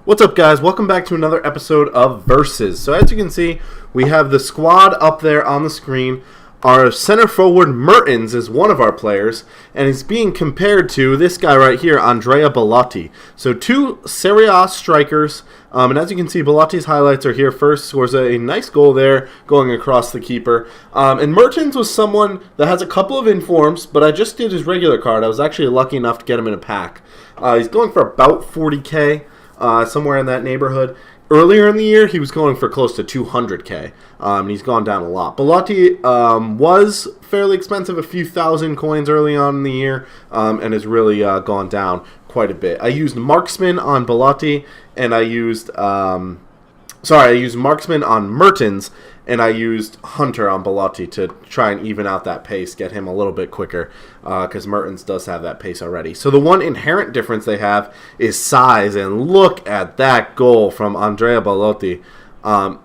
What's up, guys? Welcome back to another episode of Versus. So as you can see, we have the squad up there on the screen. Our center forward, Mertens, is one of our players, and he's being compared to this guy right here, Andrea Belotti. So two Serie A strikers, and as you can see, Belotti's highlights are here first. Scores a nice goal there, going across the keeper. And Mertens was someone that has a couple of informs, but I just did his regular card. I was actually lucky enough to get him in a pack. He's going for about 40K. Somewhere in that neighborhood. Earlier in the year, he was going for close to 200K, and he's gone down a lot. Belotti was fairly expensive, a few thousand coins early on in the year, and has really gone down quite a bit. I used Marksman on Belotti, and I used Marksman on Mertens, and I used Hunter on Belotti to try and even out that pace, get him a little bit quicker, because Mertens does have that pace already. So the one inherent difference they have is size, and look at that goal from Andrea Belotti. I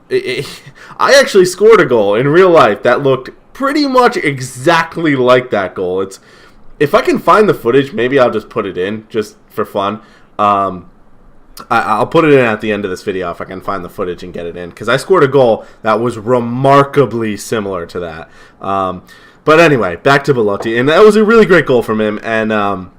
actually scored a goal in real life that looked pretty much exactly like that goal. If I can find the footage, maybe I'll just put it in, just for fun. I'll put it in at the end of this video if I can find the footage and get it in, because I scored a goal that was remarkably similar to that. But anyway, back to Belotti, and that was a really great goal from him, and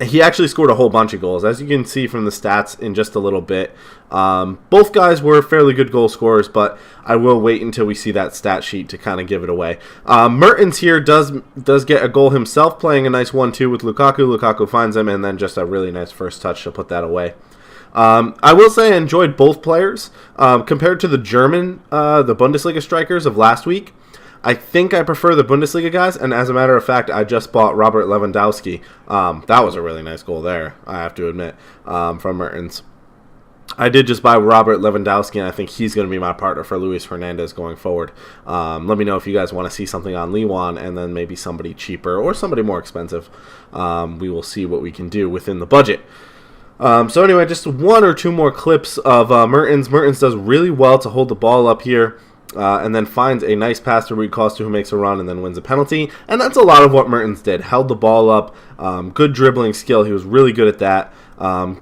he actually scored a whole bunch of goals, as you can see from the stats in just a little bit. Both guys were fairly good goal scorers, but I will wait until we see that stat sheet to kind of give it away. Mertens here does get a goal himself, playing a nice 1-2 with Lukaku. Lukaku finds him, and then just a really nice first touch to put that away. I will say I enjoyed both players. Compared to the German, the Bundesliga strikers of last week, I think I prefer the Bundesliga guys, and as a matter of fact, I just bought Robert Lewandowski. That was a really nice goal there, I have to admit, from Mertens. I did just buy Robert Lewandowski, and I think he's going to be my partner for Luis Hernandez going forward. Let me know if you guys want to see something on Lewan, and then maybe somebody cheaper or somebody more expensive. We will see what we can do within the budget. So anyway, just one or two more clips of Mertens. Mertens does really well to hold the ball up here, and then finds a nice pass to Rui Costa, who makes a run and then wins a penalty. And that's a lot of what Mertens did. Held the ball up, good dribbling skill. He was really good at that.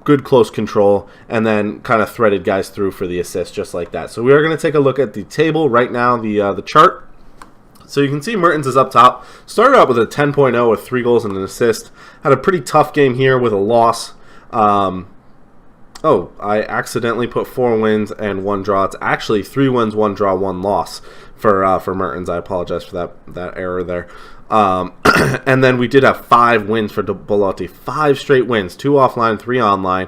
Good close control, and then kind of threaded guys through for the assist just like that. So we are going to take a look at the table right now, the chart. So you can see Mertens is up top. Started out with a 10.0 with 3 goals and an assist. Had a pretty tough game here with a loss. I accidentally put 4 wins and 1 draw. It's actually 3 wins, 1 draw, 1 loss for Mertens. I apologize for that error there. And then we did have 5 wins for Belotti. 5 straight wins, 2 offline, 3 online.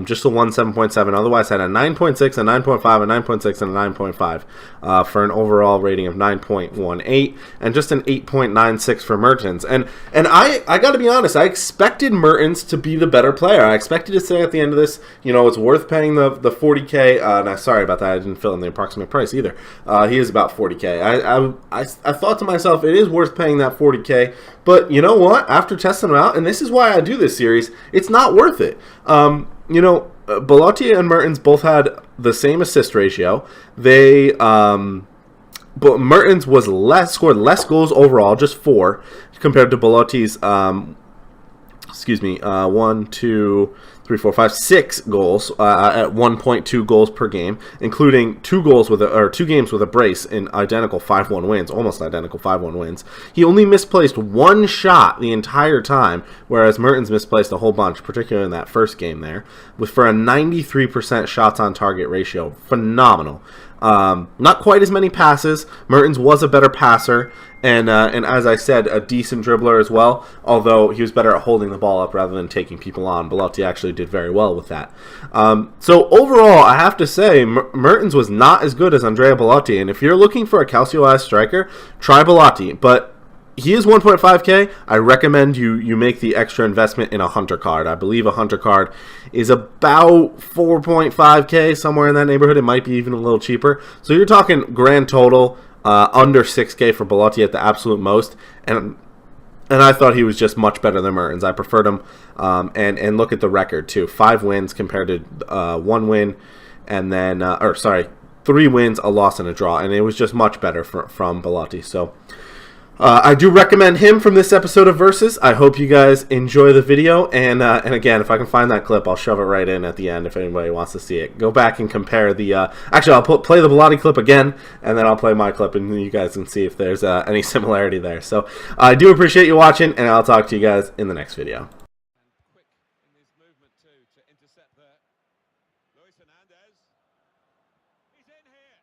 Just a 7.7. Otherwise had a 9.6, a 9.5, a 9.6, and a 9.5 for an overall rating of 9.18, and just an 8.96 for Mertens. And I got to be honest, I expected Mertens to be the better player. I expected to say at the end of this, it's worth paying the 40K. And sorry about that, I didn't fill in the approximate price either. He is about 40K. I thought to myself, it is worth paying that 40K. But you know what? After testing him out, and this is why I do this series, it's not worth it. Belotti and Mertens both had the same assist ratio. But Mertens scored less goals overall, just 4, compared to Belotti's 6 goals at 1.2 goals per game, including 2 games with a brace in identical 5-1 wins, almost identical 5-1 wins. He only misplaced 1 shot the entire time, whereas Mertens misplaced a whole bunch, particularly in that first game there, for a 93% shots on target ratio. Phenomenal. Not quite as many passes. Mertens was a better passer, and as I said, a decent dribbler as well, although he was better at holding the ball up rather than taking people on. Belotti actually did very well with that. So overall, I have to say, Mertens was not as good as Andrea Belotti, and if you're looking for a calcio-ized striker, try Belotti, but he is 1.5K. I recommend you make the extra investment in a Hunter card. I believe a Hunter card is about 4.5K, somewhere in that neighborhood. It might be even a little cheaper. So you're talking grand total under 6K for Belotti at the absolute most. And I thought he was just much better than Mertens. I preferred him. And look at the record too. 5 wins compared to 1 win, and then 3 wins, a loss, and a draw. And it was just much better from Belotti. So I do recommend him from this episode of Versus. I hope you guys enjoy the video, and again, if I can find that clip, I'll shove it right in at the end if anybody wants to see it. Go back and compare the... actually, I'll play the Belotti clip again, and then I'll play my clip, and you guys can see if there's any similarity there. So I do appreciate you watching, and I'll talk to you guys in the next video. He's in here.